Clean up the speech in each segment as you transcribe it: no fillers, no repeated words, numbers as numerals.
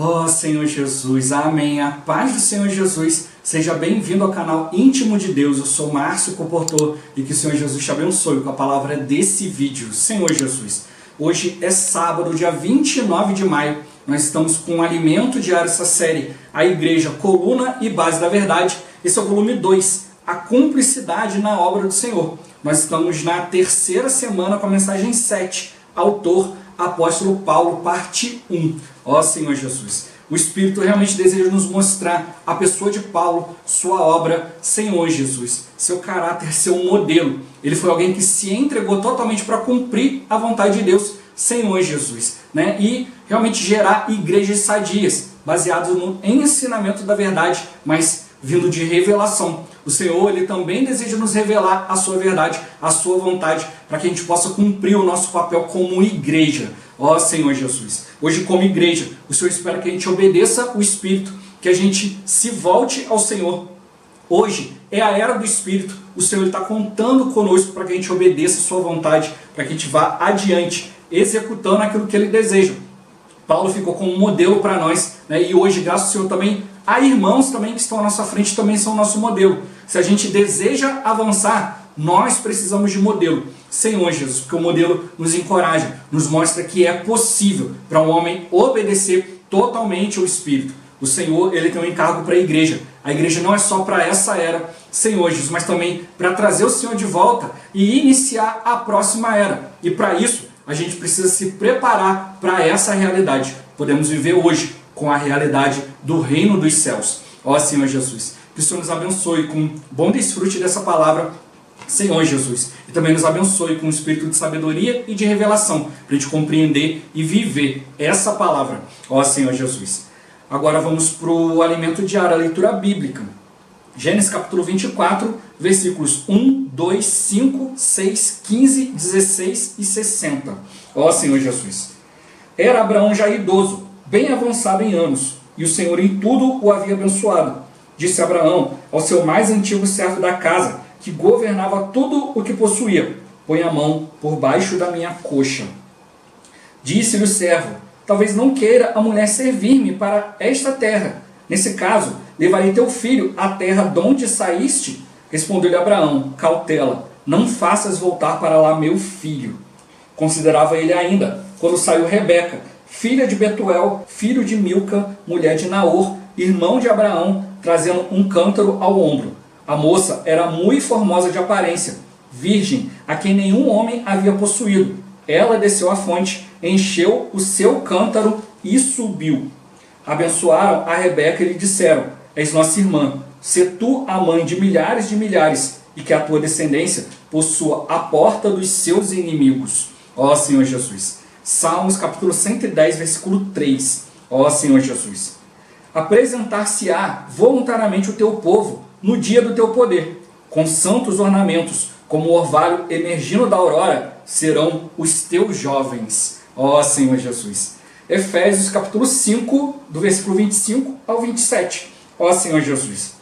Ó Senhor Jesus, amém. A paz do Senhor Jesus, seja bem-vindo ao canal Íntimo de Deus. Eu sou Márcio Comportor e que o Senhor Jesus te abençoe com a palavra desse vídeo. Senhor Jesus, hoje é sábado, dia 29 de maio. Nós estamos com um alimento diário, essa série, a Igreja, Coluna e Base da Verdade. Esse é o volume 2, a cumplicidade na obra do Senhor. Nós estamos na terceira semana com a mensagem 7, autor Apóstolo Paulo, parte 1. Ó Senhor Jesus, o Espírito realmente deseja nos mostrar a pessoa de Paulo, sua obra, Senhor Jesus, seu caráter, seu modelo. Ele foi alguém que se entregou totalmente para cumprir a vontade de Deus, Senhor Jesus, né? E realmente gerar igrejas sadias, baseadas no ensinamento da verdade, mas vindo de revelação. O Senhor, Ele também deseja nos revelar a sua verdade, a sua vontade, para que a gente possa cumprir o nosso papel como igreja. Ó Senhor Jesus, hoje como igreja, o Senhor espera que a gente obedeça o Espírito, que a gente se volte ao Senhor. Hoje é a era do Espírito, o Senhor está contando conosco para que a gente obedeça a sua vontade, para que a gente vá adiante, executando aquilo que Ele deseja. Paulo ficou como um modelo para nós, né? E hoje, graças ao Senhor, também há irmãos também que estão à nossa frente, também são nosso modelo. Se a gente deseja avançar, nós precisamos de modelo. Senhor Jesus, porque o modelo nos encoraja, nos mostra que é possível para um homem obedecer totalmente ao Espírito. O Senhor, Ele tem um encargo para a igreja. A igreja não é só para essa era, Senhor Jesus, mas também para trazer o Senhor de volta e iniciar a próxima era. E para isso, a gente precisa se preparar para essa realidade. Podemos viver hoje com a realidade do reino dos céus. Ó Senhor Jesus, que o Senhor nos abençoe com bom desfrute dessa palavra, Senhor Jesus. E também nos abençoe com um espírito de sabedoria e de revelação, para a gente compreender e viver essa palavra. Ó Senhor Jesus. Agora vamos para o alimento diário, a leitura bíblica. Gênesis capítulo 24, versículos 1, 2, 5, 6, 15, 16 e 60. Ó Senhor Jesus. Era Abraão já idoso, bem avançado em anos, e o Senhor em tudo o havia abençoado. Disse Abraão ao seu mais antigo servo da casa, que governava tudo o que possuía: põe a mão por baixo da minha coxa. Disse-lhe o servo: talvez não queira a mulher servir-me para esta terra. Nesse caso, levarei teu filho à terra de onde saíste. Respondeu-lhe Abraão: cautela, não faças voltar para lá meu filho. Considerava ele ainda, quando saiu Rebeca, filha de Betuel, filho de Milca, mulher de Naor, irmão de Abraão, trazendo um cântaro ao ombro. A moça era muito formosa de aparência, virgem, a quem nenhum homem havia possuído. Ela desceu à fonte, encheu o seu cântaro e subiu. Abençoaram a Rebeca e lhe disseram: és nossa irmã, sê tu a mãe de milhares, e que a tua descendência possua a porta dos seus inimigos. Ó Senhor Jesus. Salmos capítulo 110, versículo 3. Ó Senhor Jesus. Apresentar-se-á voluntariamente o teu povo no dia do teu poder, com santos ornamentos, como o orvalho emergindo da aurora, serão os teus jovens. Ó Senhor Jesus. Efésios capítulo 5, do versículo 25 ao 27. Ó Senhor Jesus.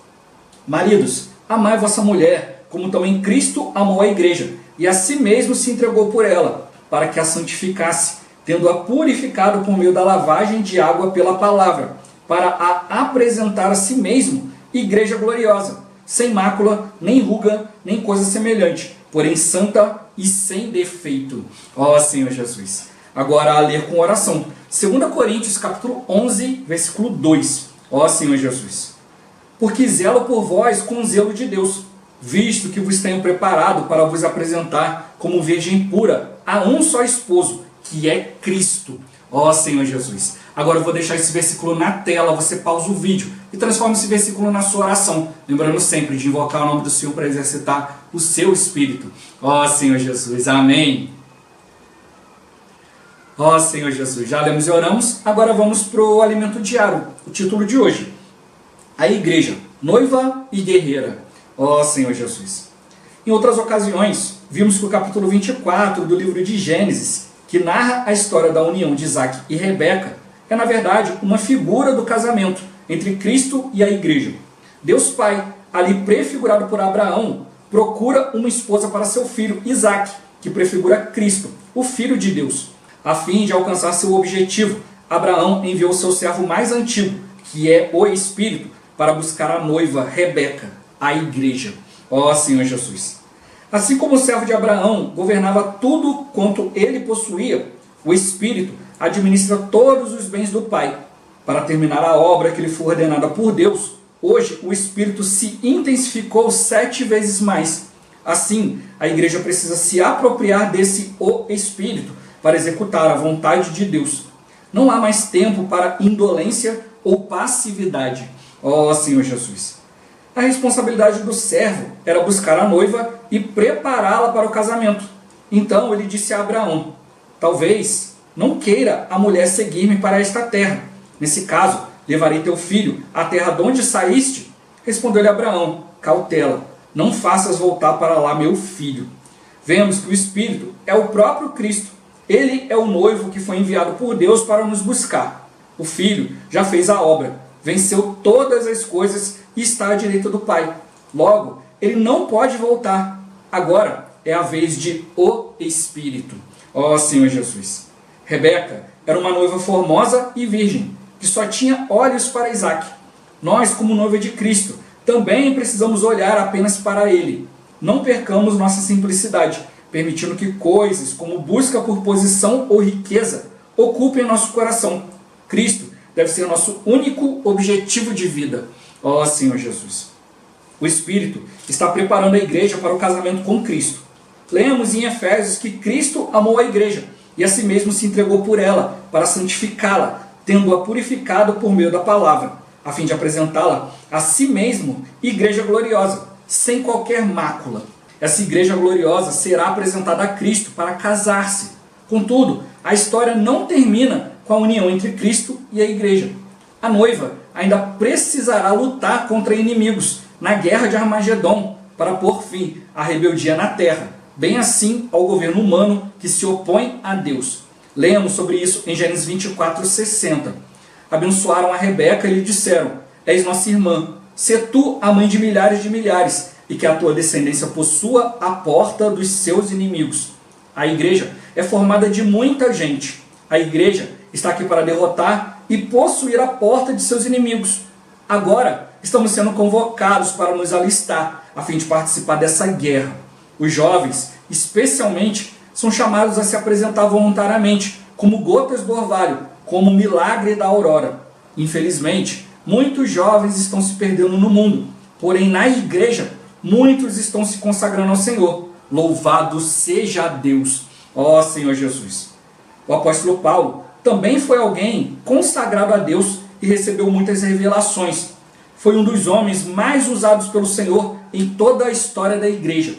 Maridos, amai vossa mulher, como também Cristo amou a igreja, e a si mesmo se entregou por ela, para que a santificasse, tendo-a purificado por meio da lavagem de água pela palavra, para a apresentar a si mesmo igreja gloriosa, sem mácula, nem ruga, nem coisa semelhante, porém santa e sem defeito. Ó Senhor Jesus. Agora a ler com oração. 2 Coríntios capítulo 11, versículo 2. Ó Senhor Jesus. Porque zelo por vós com o zelo de Deus, visto que vos tenho preparado para vos apresentar como virgem pura a um só esposo, que é Cristo. Ó Senhor Jesus. Agora eu vou deixar esse versículo na tela, você pausa o vídeo e transforma esse versículo na sua oração. Lembrando sempre de invocar o nome do Senhor para exercitar o seu espírito. Ó Senhor Jesus, amém. Ó Senhor Jesus, já lemos e oramos, agora vamos para o alimento diário, o título de hoje. A igreja, noiva e guerreira. Ó Senhor Jesus. Em outras ocasiões, vimos que o capítulo 24 do livro de Gênesis, que narra a história da união de Isaac e Rebeca, é na verdade uma figura do casamento entre Cristo e a igreja. Deus Pai, ali prefigurado por Abraão, procura uma esposa para seu filho Isaac, que prefigura Cristo, o Filho de Deus, a fim de alcançar seu objetivo, Abraão enviou seu servo mais antigo, que é o Espírito, para buscar a noiva Rebeca, a igreja. Ó Senhor Jesus! Assim como o servo de Abraão governava tudo quanto ele possuía, o Espírito administra todos os bens do Pai. Para terminar a obra que lhe foi ordenada por Deus, hoje o Espírito se intensificou 7 vezes mais. Assim, a igreja precisa se apropriar desse o Espírito para executar a vontade de Deus. Não há mais tempo para indolência ou passividade. Ó Senhor Jesus! A responsabilidade do servo era buscar a noiva e prepará-la para o casamento. Então ele disse a Abraão: talvez não queira a mulher seguir-me para esta terra. Nesse caso, levarei teu filho à terra de onde saíste. Respondeu-lhe Abraão: cautela, não faças voltar para lá meu filho. Vemos que o Espírito é o próprio Cristo. Ele é o noivo que foi enviado por Deus para nos buscar. O Filho já fez a obra, venceu todas as coisas e está à direita do Pai. Logo, ele não pode voltar. Agora é a vez de o Espírito. Ó Senhor Jesus! Rebeca era uma noiva formosa e virgem, que só tinha olhos para Isaac. Nós, como noiva de Cristo, também precisamos olhar apenas para Ele. Não percamos nossa simplicidade, permitindo que coisas como busca por posição ou riqueza ocupem nosso coração. Cristo deve ser nosso único objetivo de vida. Ó Senhor Jesus! O Espírito está preparando a igreja para o casamento com Cristo. Lemos em Efésios que Cristo amou a igreja e a si mesmo se entregou por ela, para santificá-la, tendo-a purificado por meio da palavra, a fim de apresentá-la a si mesmo, igreja gloriosa, sem qualquer mácula. Essa igreja gloriosa será apresentada a Cristo para casar-se. Contudo, a história não termina com a união entre Cristo e a igreja. A noiva ainda precisará lutar contra inimigos na guerra de Armagedon para pôr fim à rebeldia na terra, bem assim ao governo humano que se opõe a Deus. Lemos sobre isso em Gênesis 24:60. Abençoaram a Rebeca e lhe disseram: és nossa irmã, sê tu a mãe de milhares, e que a tua descendência possua a porta dos seus inimigos. A igreja é formada de muita gente. A igreja está aqui para derrotar e possuir a porta de seus inimigos. Agora estamos sendo convocados para nos alistar, a fim de participar dessa guerra. Os jovens, especialmente, são chamados a se apresentar voluntariamente, como gotas do orvalho, como o milagre da aurora. Infelizmente, muitos jovens estão se perdendo no mundo, porém na igreja, muitos estão se consagrando ao Senhor. Louvado seja Deus! Ó Senhor Jesus! O apóstolo Paulo também foi alguém consagrado a Deus e recebeu muitas revelações. Foi um dos homens mais usados pelo Senhor em toda a história da igreja.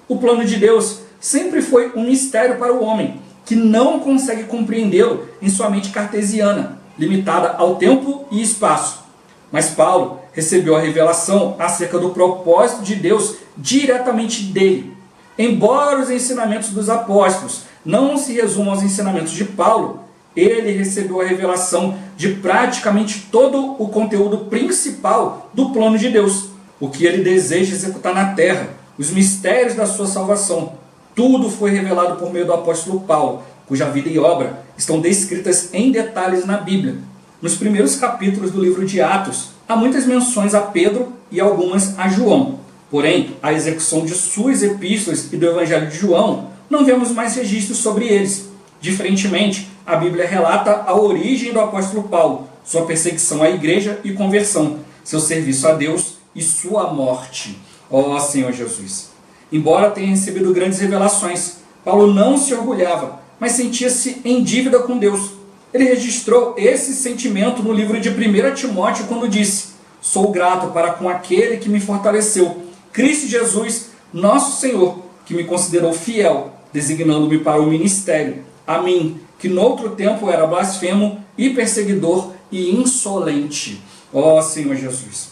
O plano de Deus sempre foi um mistério para o homem, que não consegue compreendê-lo em sua mente cartesiana, limitada ao tempo e espaço. Mas Paulo recebeu a revelação acerca do propósito de Deus diretamente dele. Embora os ensinamentos dos apóstolos não se resumam aos ensinamentos de Paulo, ele recebeu a revelação de praticamente todo o conteúdo principal do plano de Deus, o que ele deseja executar na terra, os mistérios da sua salvação. Tudo foi revelado por meio do apóstolo Paulo, cuja vida e obra estão descritas em detalhes na Bíblia. Nos primeiros capítulos do livro de Atos, há muitas menções a Pedro e algumas a João. Porém, a execução de suas epístolas e do Evangelho de João, não vemos mais registros sobre eles. Diferentemente, a Bíblia relata a origem do apóstolo Paulo, sua perseguição à igreja e conversão, seu serviço a Deus e sua morte. Ó Senhor Jesus! Embora tenha recebido grandes revelações, Paulo não se orgulhava, mas sentia-se em dívida com Deus. Ele registrou esse sentimento no livro de 1 Timóteo, quando disse: sou grato para com aquele que me fortaleceu, Cristo Jesus, nosso Senhor, que me considerou fiel, designando-me para o ministério, a mim, que noutro tempo era blasfemo e perseguidor e insolente. Ó Senhor Jesus!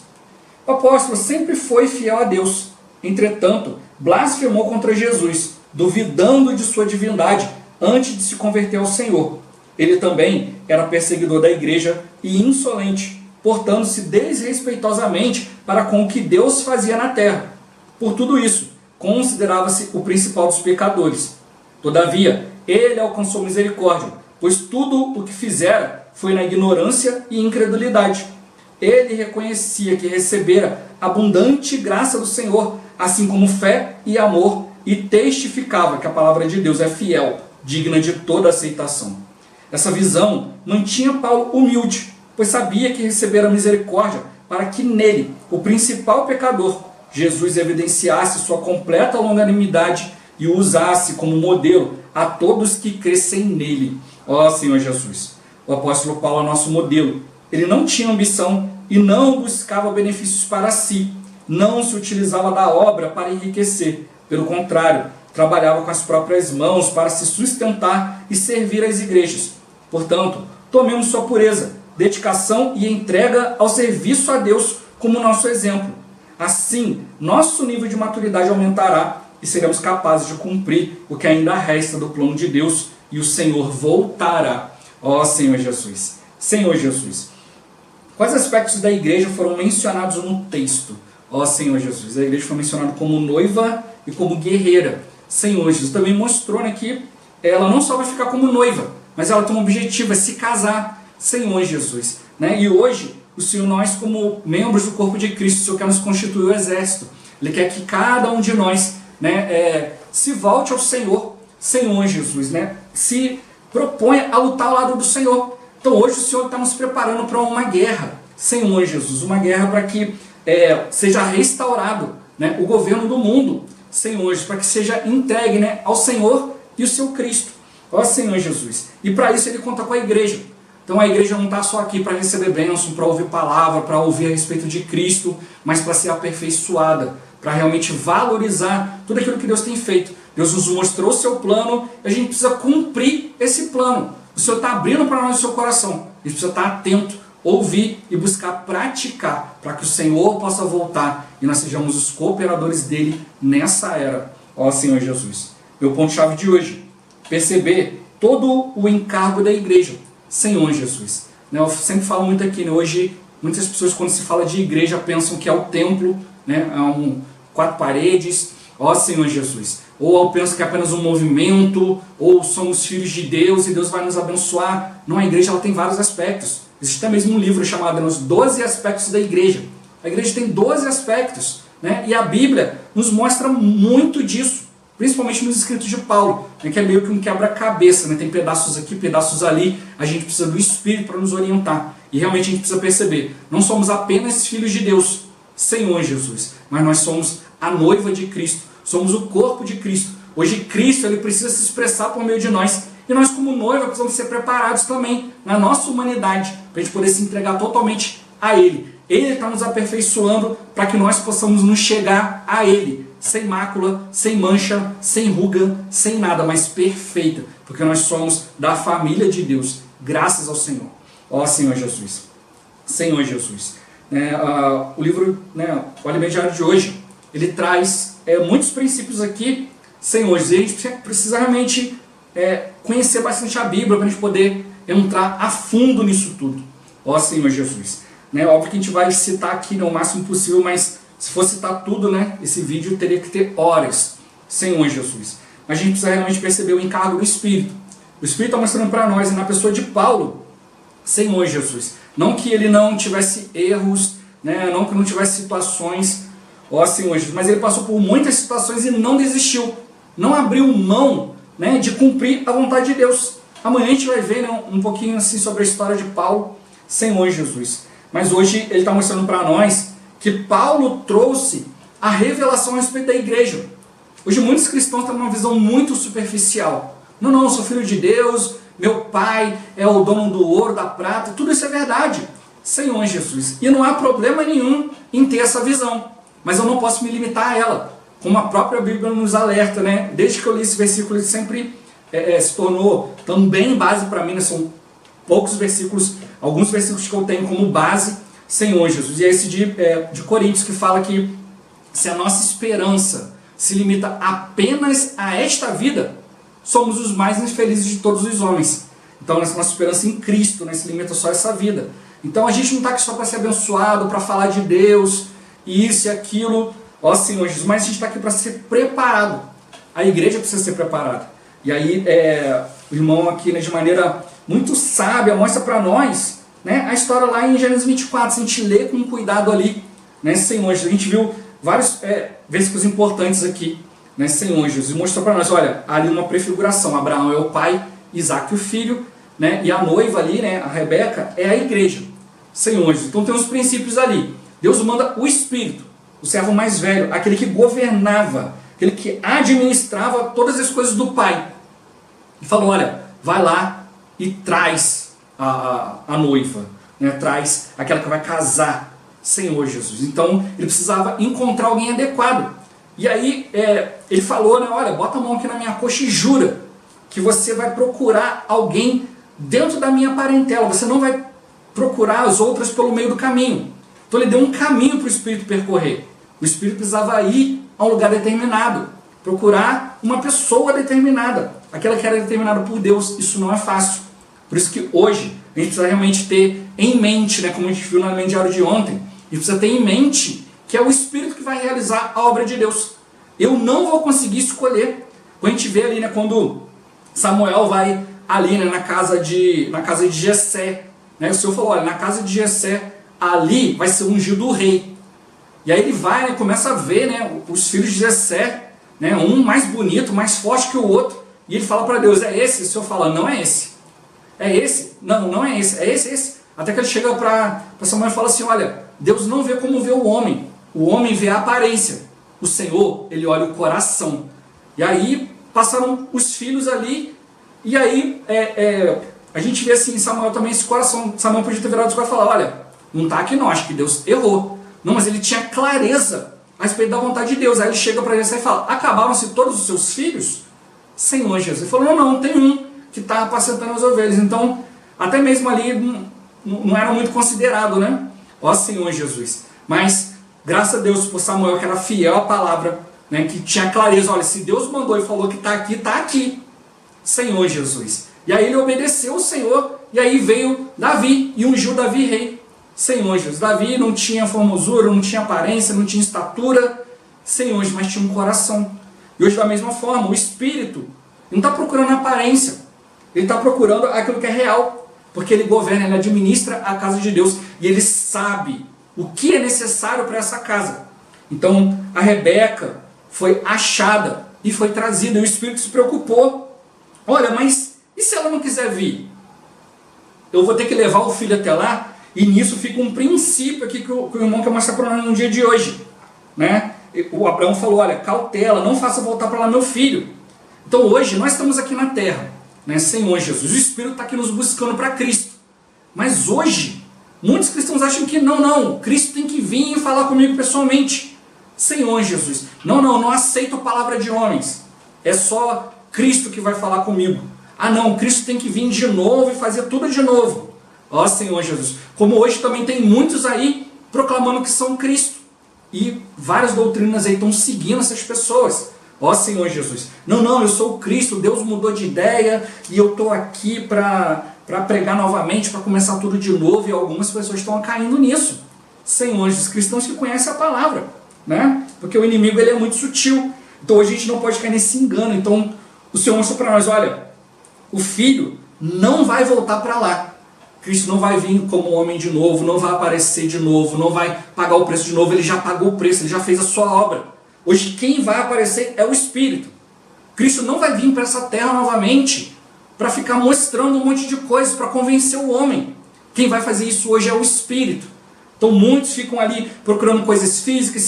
O apóstolo sempre foi fiel a Deus, entretanto, blasfemou contra Jesus, duvidando de sua divindade antes de se converter ao Senhor. Ele também era perseguidor da igreja e insolente, portando-se desrespeitosamente para com o que Deus fazia na terra. Por tudo isso, considerava-se o principal dos pecadores. Todavia, ele alcançou misericórdia, pois tudo o que fizera foi na ignorância e incredulidade. Ele reconhecia que recebera abundante graça do Senhor, assim como fé e amor, e testificava que a palavra de Deus é fiel, digna de toda aceitação. Essa visão mantinha Paulo humilde, pois sabia que recebera misericórdia para que nele, o principal pecador, Jesus evidenciasse sua completa longanimidade e o usasse como modelo a todos que crescem nele. Ó Senhor Jesus, o apóstolo Paulo é nosso modelo. Ele não tinha ambição e não buscava benefícios para si, não se utilizava da obra para enriquecer. Pelo contrário, trabalhava com as próprias mãos para se sustentar e servir às igrejas. Portanto, tomemos sua pureza, dedicação e entrega ao serviço a Deus como nosso exemplo. Assim, nosso nível de maturidade aumentará e seremos capazes de cumprir o que ainda resta do plano de Deus e o Senhor voltará. Ó Senhor Jesus! Senhor Jesus! Quais aspectos da igreja foram mencionados no texto? Ó Senhor Jesus! A igreja foi mencionada como noiva e como guerreira. Senhor Jesus também mostrou, né, que ela não só vai ficar como noiva, mas ela tem um objetivo, é se casar. Senhor Jesus, né? E hoje, o Senhor, nós como membros do corpo de Cristo, o Senhor quer nos constituir o exército. Ele quer que cada um de nós, né, se volte ao Senhor. Senhor Jesus, né? Se proponha a lutar ao lado do Senhor. Então hoje o Senhor está nos preparando para uma guerra. Senhor Jesus, uma guerra para que seja restaurado, né, o governo do mundo. Senhor Jesus, para que seja entregue, né, ao Senhor e o seu Cristo. Ó Senhor Jesus. E para isso ele conta com a igreja. Então a igreja não está só aqui para receber bênção, para ouvir palavra, para ouvir a respeito de Cristo, mas para ser aperfeiçoada, para realmente valorizar tudo aquilo que Deus tem feito. Deus nos mostrou o seu plano e a gente precisa cumprir esse plano. O Senhor está abrindo para nós o seu coração. A gente precisa estar atento, ouvir e buscar praticar, para que o Senhor possa voltar e nós sejamos os cooperadores dele nessa era. Ó Senhor Jesus. Meu ponto-chave de hoje: perceber todo o encargo da igreja. Senhor Jesus. Eu sempre falo muito aqui, né? Hoje muitas pessoas, quando se fala de igreja, pensam que é o templo, né? É 4 paredes. Ó Senhor Jesus. Ou pensam que é apenas um movimento, ou somos filhos de Deus e Deus vai nos abençoar. Não, a igreja ela tem vários aspectos. Existe até mesmo um livro chamado Os 12 Aspectos da Igreja. A igreja tem 12 aspectos, né? E a Bíblia nos mostra muito disso. Principalmente nos escritos de Paulo, né, que é meio que um quebra-cabeça, né? Tem pedaços aqui, pedaços ali, a gente precisa do Espírito para nos orientar. E realmente a gente precisa perceber, não somos apenas filhos de Deus, Senhor Jesus, mas nós somos a noiva de Cristo, somos o corpo de Cristo. Hoje Cristo ele precisa se expressar por meio de nós, e nós como noiva precisamos ser preparados também na nossa humanidade, para a gente poder se entregar totalmente a Ele. Ele está nos aperfeiçoando para que nós possamos nos chegar a Ele, sem mácula, sem mancha, sem ruga, sem nada, mas perfeita, porque nós somos da família de Deus, graças ao Senhor. Ó Senhor Jesus. Senhor Jesus. O livro, né, o Alimento Diário de hoje, ele traz muitos princípios aqui, Senhor Jesus, e a gente precisa realmente conhecer bastante a Bíblia para a gente poder entrar a fundo nisso tudo. Ó Senhor Jesus. Óbvio que a gente vai citar aqui, né, o máximo possível, mas se for citar tudo, né, esse vídeo teria que ter horas. Senhor Jesus. Mas a gente precisa realmente perceber o encargo do Espírito. O Espírito está mostrando para nós, e na pessoa de Paulo, Senhor Jesus. Não que ele não tivesse erros, né, não que não tivesse situações, ó Senhor Jesus, mas ele passou por muitas situações e não desistiu. Não abriu mão, né, de cumprir a vontade de Deus. Amanhã a gente vai ver, né, um pouquinho assim sobre a história de Paulo, Senhor Jesus. Mas hoje ele está mostrando para nós que Paulo trouxe a revelação a respeito da igreja. Hoje muitos cristãos têm uma visão muito superficial. Não, eu sou filho de Deus, meu pai é o dono do ouro, da prata, tudo isso é verdade. Senhor Jesus. E não há problema nenhum em ter essa visão, mas eu não posso me limitar a ela. Como a própria Bíblia nos alerta, né? Desde que eu li esse versículo, ele sempre se tornou também base para mim, né? São poucos versículos, alguns versículos que eu tenho como base, Senhor Jesus. E é esse de Coríntios que fala que se a nossa esperança se limita apenas a esta vida, somos os mais infelizes de todos os homens. Então a nossa esperança em Cristo, né, se limita só a essa vida. Então a gente não está aqui só para ser abençoado, para falar de Deus, e isso e aquilo, ó Senhor Jesus, mas a gente está aqui para ser preparado. A igreja precisa ser preparada. E aí o irmão aqui, né, de maneira muito sábia, mostra para nós, né, a história lá em Gênesis 24, se a gente lê com cuidado ali, né, Senhor Jesus, a gente viu vários versículos importantes aqui, né, Senhor Jesus, e mostrou para nós, olha, ali uma prefiguração, Abraão é o pai, Isaac o filho, né, e a noiva ali, né, a Rebeca, é a igreja, Senhor Jesus. Então tem os princípios ali. Deus manda o Espírito, o servo mais velho, aquele que governava, aquele que administrava todas as coisas do Pai. E falou, olha, vai lá e traz a noiva, né? Traz aquela que vai casar, Senhor Jesus. Então ele precisava encontrar alguém adequado. E aí ele falou, né, olha, bota a mão aqui na minha coxa e jura que você vai procurar alguém dentro da minha parentela, você não vai procurar as outras pelo meio do caminho. Então ele deu um caminho para o Espírito percorrer. O Espírito precisava ir a um lugar determinado, procurar uma pessoa determinada, aquela que era determinada por Deus. Isso não é fácil. Por isso que hoje a gente precisa realmente ter em mente, né, como a gente viu no Elemento Diário de ontem, a gente precisa ter em mente que é o Espírito que vai realizar a obra de Deus. Eu não vou conseguir escolher. Quando a gente vê ali, né, quando Samuel vai ali, né, na casa de Jessé, né, o Senhor falou, olha, na casa de Jessé, ali vai ser ungido o rei. E aí ele vai, né, começa a ver, né, os filhos de Jessé, né, um mais bonito, mais forte que o outro, e ele fala para Deus, é esse? O Senhor fala, não é esse. É esse? Não, não é esse. É esse. Até que ele chega para Samuel e fala assim, olha, Deus não vê como vê o homem vê a aparência. O Senhor, ele olha o coração. E aí passaram os filhos ali, e aí a gente vê assim em Samuel também esse coração. Samuel podia ter virado os corações e falar, olha, não está aqui não, acho que Deus errou. Não, mas ele tinha clareza a respeito da vontade de Deus. Aí ele chega para Jessé e fala, acabaram-se todos os seus filhos? Senhor Jesus. Ele falou, não, tem um que está apacentando as ovelhas. Então, até mesmo ali não era muito considerado, né? Ó Senhor Jesus. Mas, graças a Deus por Samuel, que era fiel à palavra, né, que tinha clareza, olha, se Deus mandou e falou que está aqui. Senhor Jesus. E aí ele obedeceu o Senhor, e aí veio Davi, e ungiu Davi rei. Senhor Jesus. Davi não tinha formosura, não tinha aparência, não tinha estatura, Senhor Jesus, mas tinha um coração. E hoje da mesma forma, o Espírito não está procurando aparência, ele está procurando aquilo que é real, porque ele governa, ele administra a casa de Deus, e ele sabe o que é necessário para essa casa. Então a Rebeca foi achada e foi trazida, e o Espírito se preocupou. Olha, mas e se ela não quiser vir? Eu vou ter que levar o filho até lá. E nisso fica um princípio aqui que o irmão quer mostrar para nós no dia de hoje, né? O Abraão falou, olha, cautela, não faça voltar para lá meu filho. Então hoje nós estamos aqui na terra, né? Senhor Jesus, o Espírito está aqui nos buscando para Cristo. Mas hoje, muitos cristãos acham que não, Cristo tem que vir e falar comigo pessoalmente. Senhor Jesus, não aceito a palavra de homens, é só Cristo que vai falar comigo. Ah não, Cristo tem que vir de novo e fazer tudo de novo. Ó Senhor Jesus, como hoje também tem muitos aí proclamando que são Cristo. E várias doutrinas aí estão seguindo essas pessoas. Ó Senhor Jesus, não, eu sou o Cristo, Deus mudou de ideia e eu estou aqui para pregar novamente, para começar tudo de novo, e algumas pessoas estão caindo nisso. Senhor Jesus, cristãos que conhecem a palavra, né? Porque o inimigo ele é muito sutil, então hoje a gente não pode cair nesse engano. Então o Senhor mostrou para nós, olha, o filho não vai voltar para lá. Cristo não vai vir como homem de novo, não vai aparecer de novo, não vai pagar o preço de novo, ele já pagou o preço, ele já fez a sua obra. Hoje quem vai aparecer é o Espírito. Cristo não vai vir para essa terra novamente para ficar mostrando um monte de coisas, para convencer o homem. Quem vai fazer isso hoje é o Espírito. Então muitos ficam ali procurando coisas físicas,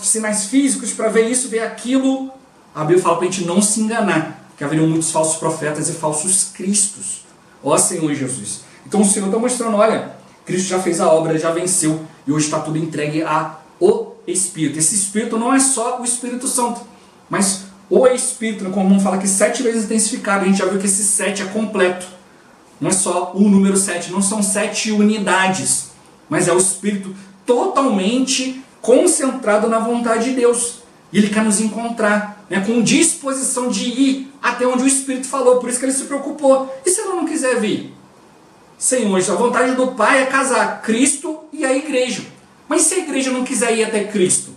sinais físicos para ver isso, ver aquilo. A Bíblia fala para a gente não se enganar, que haveriam muitos falsos profetas e falsos cristos. Ó Senhor Jesus. Então o Senhor está mostrando, olha, Cristo já fez a obra, já venceu, e hoje está tudo entregue ao Espírito. Esse Espírito não é só o Espírito Santo, mas o Espírito, como vamos falar aqui, 7 vezes intensificado. A gente já viu que esse 7 é completo. Não é só o número 7, não são 7 unidades, mas é o Espírito totalmente concentrado na vontade de Deus. E Ele quer nos encontrar, né, com disposição de ir até onde o Espírito falou. Por isso que Ele se preocupou. E se ela não quiser vir? Senhor, a vontade do Pai é casar Cristo e a igreja. Mas se a igreja não quiser ir até Cristo?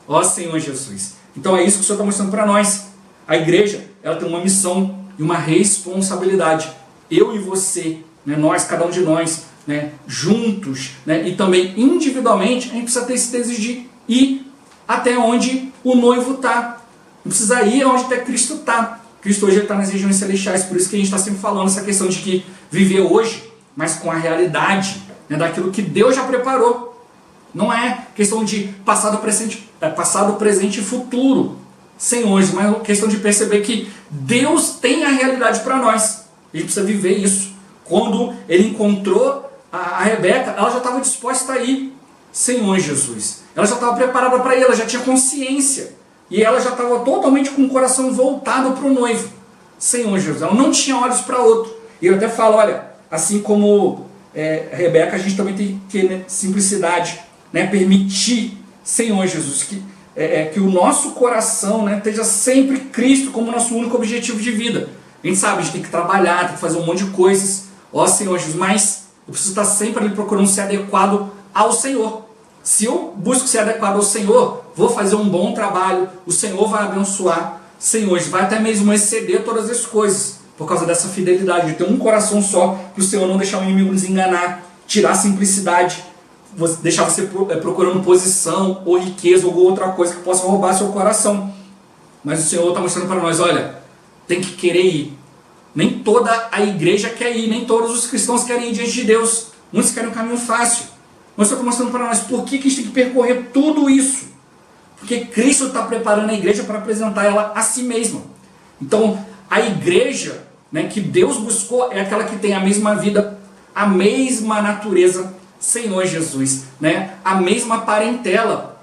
Ó Senhor Jesus. Então é isso que o Senhor está mostrando para nós. A igreja, ela tem uma missão e uma responsabilidade. Eu e você né, nós, cada um de nós, né, juntos, né, e também individualmente, a gente precisa ter esse desejo de ir até onde o noivo está. Não precisa ir onde até Cristo está. Cristo hoje está nas regiões celestiais, por isso que a gente está sempre falando essa questão de que viver hoje, mas com a realidade, né, daquilo que Deus já preparou. Não é questão de passado, presente e futuro, sem hoje, mas é questão de perceber que Deus tem a realidade para nós. A gente precisa viver isso. Quando ele encontrou a Rebeca, ela já estava disposta a ir, Senhor Jesus. Ela já estava preparada para ir, ela já tinha consciência. E ela já estava totalmente com o coração voltado para o noivo, Senhor Jesus. Ela não tinha olhos para outro. E eu até falo, olha, assim como Rebeca, a gente também tem que ter, né, simplicidade, né, permitir, Senhor Jesus, que o nosso coração, né, esteja sempre Cristo como nosso único objetivo de vida. A gente sabe, a gente tem que trabalhar, tem que fazer um monte de coisas, ó Senhor Jesus, mas eu preciso estar sempre ali procurando ser adequado ao Senhor. Se eu busco ser adequado ao Senhor, vou fazer um bom trabalho, o Senhor vai abençoar, Senhor, vai até mesmo exceder todas as coisas, por causa dessa fidelidade, de ter um coração só, que o Senhor não deixar o inimigo nos enganar, tirar a simplicidade, deixar você procurando posição, ou riqueza, ou outra coisa que possa roubar seu coração. Mas o Senhor está mostrando para nós, olha, tem que querer ir. Nem toda a igreja quer ir, nem todos os cristãos querem ir diante de Deus. Muitos querem um caminho fácil. Mas o Senhor está mostrando para nós por que a gente tem que percorrer tudo isso. Porque Cristo está preparando a igreja para apresentar ela a si mesma. Então, a igreja, né, que Deus buscou é aquela que tem a mesma vida, a mesma natureza, Senhor Jesus, né, a mesma parentela.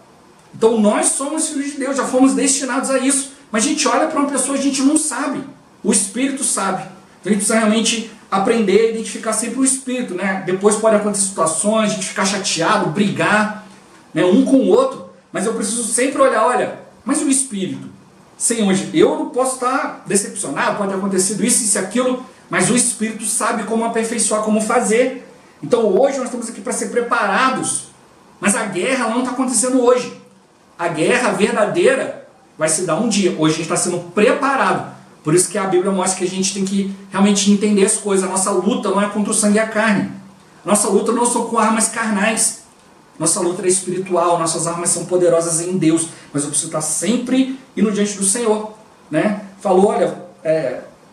Então, nós somos filhos de Deus, já fomos destinados a isso. Mas a gente olha para uma pessoa e a gente não sabe. O Espírito sabe. Então, a gente precisa realmente aprender a identificar sempre o Espírito, né? Depois pode acontecer situações, a gente ficar chateado, brigar, né, um com o outro, mas eu preciso sempre olhar, olha, mas o Espírito, Senhor, eu não posso estar decepcionado, pode ter acontecido isso e aquilo, mas o Espírito sabe como aperfeiçoar, como fazer. Então hoje nós estamos aqui para ser preparados, mas a guerra não está acontecendo hoje. A guerra verdadeira vai se dar um dia, hoje a gente está sendo preparado. Por isso que a Bíblia mostra que a gente tem que realmente entender as coisas. A nossa luta não é contra o sangue e a carne. A nossa luta não são com armas carnais. Nossa luta é espiritual, nossas armas são poderosas em Deus. Mas eu preciso estar sempre indo diante do Senhor, né? Falou, olha,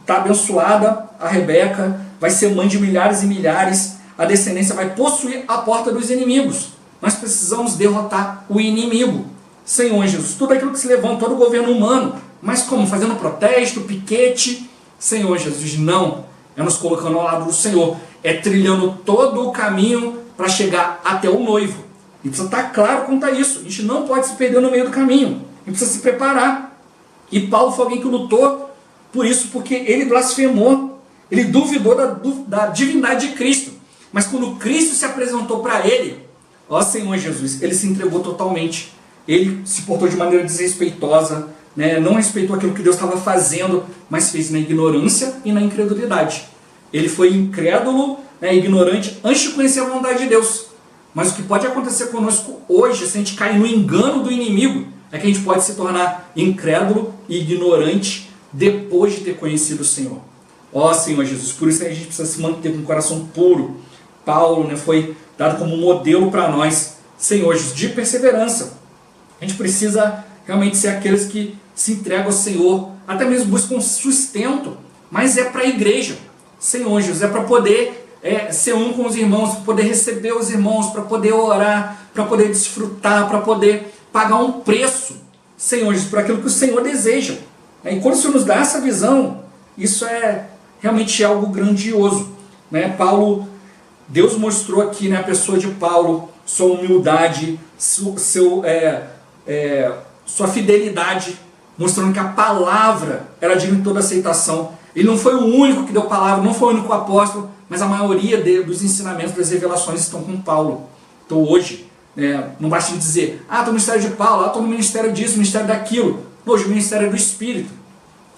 está abençoada a Rebeca, vai ser mãe de milhares e milhares, a descendência vai possuir a porta dos inimigos. Nós precisamos derrotar o inimigo. Senhor Jesus, tudo aquilo que se levanta, todo o governo humano, mas como? Fazendo protesto, piquete? Senhor Jesus, não. É nos colocando ao lado do Senhor. É trilhando todo o caminho para chegar até o noivo. E precisa estar claro quanto a isso. A gente não pode se perder no meio do caminho. A gente precisa se preparar. E Paulo foi alguém que lutou por isso, porque ele blasfemou. Ele duvidou da divindade de Cristo. Mas quando Cristo se apresentou para ele, ó Senhor Jesus, ele se entregou totalmente. Ele se portou de maneira desrespeitosa, né? Não respeitou aquilo que Deus estava fazendo, mas fez na ignorância e na incredulidade. Ele foi incrédulo, né, ignorante, antes de conhecer a vontade de Deus. Mas o que pode acontecer conosco hoje, se a gente cair no engano do inimigo, é que a gente pode se tornar incrédulo e ignorante depois de ter conhecido o Senhor. Ó Senhor Jesus, por isso a gente precisa se manter com o coração puro. Paulo, né, foi dado como modelo para nós, Senhor Jesus, de perseverança. A gente precisa realmente ser aqueles que se entregam ao Senhor, até mesmo buscam sustento, mas é para a igreja. Senhor Jesus, é para poder ser um com os irmãos, para poder receber os irmãos, para poder orar, para poder desfrutar, para poder pagar um preço, Senhor Jesus, por aquilo que o Senhor deseja. E quando o Senhor nos dá essa visão, isso é realmente algo grandioso, né? Paulo, Deus mostrou aqui, né, a pessoa de Paulo, sua humildade, sua fidelidade, mostrando que a palavra era digna de toda aceitação. Ele não foi o único que deu palavra, não foi o único apóstolo, mas a maioria dos ensinamentos, das revelações estão com Paulo. Então hoje, não basta dizer, estou no ministério de Paulo, estou no ministério disso, ministério daquilo. Hoje o ministério é do Espírito.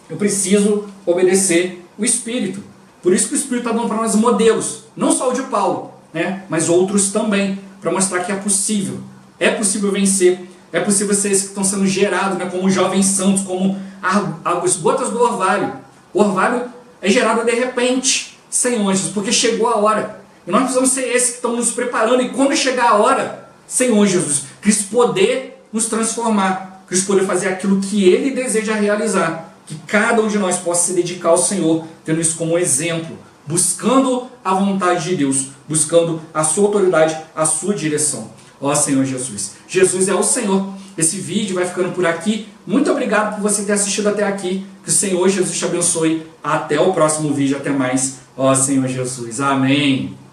Eu preciso obedecer o Espírito. Por isso que o Espírito está dando para nós modelos, não só o de Paulo, né, mas outros também, para mostrar que é possível. É possível vencer, é possível ser esses que estão sendo gerados, né, como jovens santos, como as gotas do orvalho. O orvalho é gerado de repente. Senhor Jesus, porque chegou a hora. E nós precisamos ser esses que estão nos preparando. E quando chegar a hora, Senhor Jesus, Cristo poder nos transformar, Cristo poder fazer aquilo que Ele deseja realizar. Que cada um de nós possa se dedicar ao Senhor, tendo isso como exemplo, buscando a vontade de Deus, buscando a sua autoridade, a sua direção. Ó Senhor Jesus. Jesus é o Senhor. Esse vídeo vai ficando por aqui. Muito obrigado por você ter assistido até aqui. Que o Senhor Jesus te abençoe. Até o próximo vídeo. Até mais. Ó Senhor Jesus. Amém.